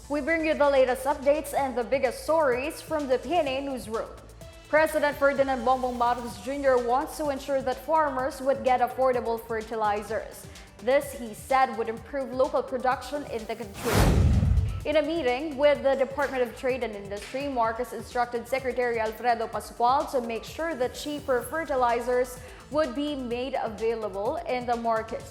We bring you the latest updates and the biggest stories from the Pna Newsroom. President Ferdinand Bongbong Marcos Jr. wants to ensure that farmers would get affordable fertilizers. This, he said, would improve local production in the country. In a meeting with the Department of Trade and Industry, Marcos instructed Secretary Alfredo Pascual to make sure that cheaper fertilizers would be made available in the market.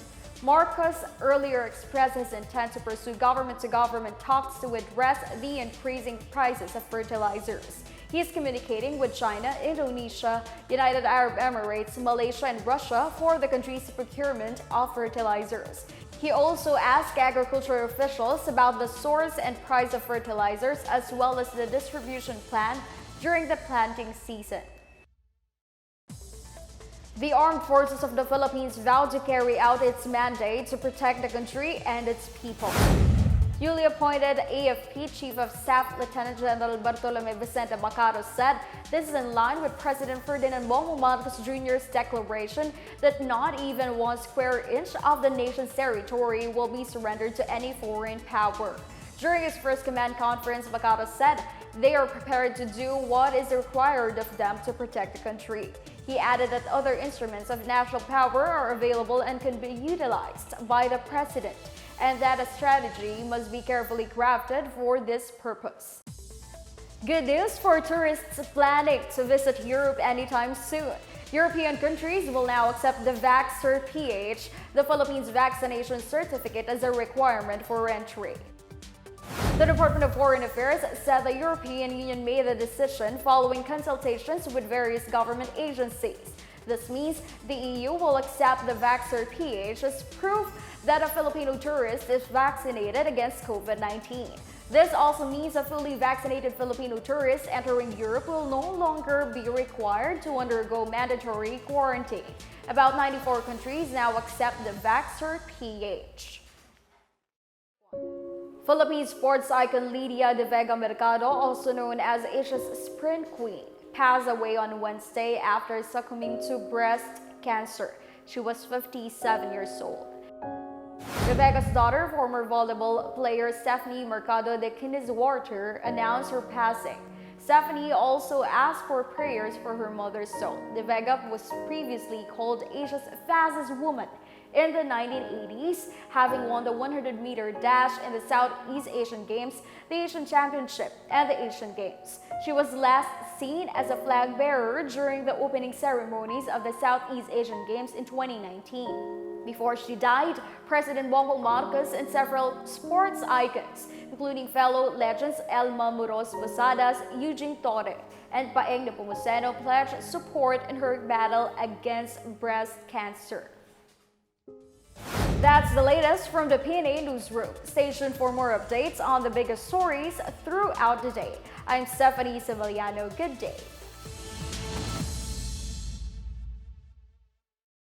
Marcos earlier expressed his intent to pursue government-to-government talks to address the increasing prices of fertilizers. He is communicating with China, Indonesia, United Arab Emirates, Malaysia, and Russia for the country's procurement of fertilizers. He also asked agriculture officials about the source and price of fertilizers as well as the distribution plan during the planting season. The Armed Forces of the Philippines vowed to carry out its mandate to protect the country and its people. Newly appointed AFP Chief of Staff Lieutenant General Bartolome Vicente Mercado said this is in line with President Ferdinand Bongbong Marcos Jr.'s declaration that not even 1 square inch of the nation's territory will be surrendered to any foreign power. During his first command conference, Mercado said they are prepared to do what is required of them to protect the country. He added that other instruments of national power are available and can be utilized by the president, and that a strategy must be carefully crafted for this purpose. Good news for tourists planning to visit Europe anytime soon. European countries will now accept the VaxCertPH, the Philippines vaccination certificate, as a requirement for entry. The Department of Foreign Affairs said the European Union made the decision following consultations with various government agencies. This means the EU will accept the VaxCertPH as proof that a Filipino tourist is vaccinated against COVID-19. This also means a fully vaccinated Filipino tourist entering Europe will no longer be required to undergo mandatory quarantine. About 94 countries now accept the VaxCertPH. Philippine sports icon Lydia de Vega Mercado, also known as Asia's Sprint Queen, passed away on Wednesday after succumbing to breast cancer. She was 57 years old. De Vega's daughter, former volleyball player Stephanie Mercado de Kiniswater, announced her passing. Stephanie also asked for prayers for her mother's soul. De Vega was previously called Asia's fastest woman in the 1980s, having won the 100-meter dash in the Southeast Asian Games, the Asian Championship, and the Asian Games. She was last seen as a flag bearer during the opening ceremonies of the Southeast Asian Games in 2019. Before she died, President Bongbong Marcos and several sports icons, including fellow legends Elma Muros Posadas, Eugene Torre, and Paeng Nepomuceno, pledged support in her battle against breast cancer. That's the latest from the Pna Newsroom. Stay tuned for more updates on the biggest stories throughout the day. I'm Stephanie Sevillano. Good day.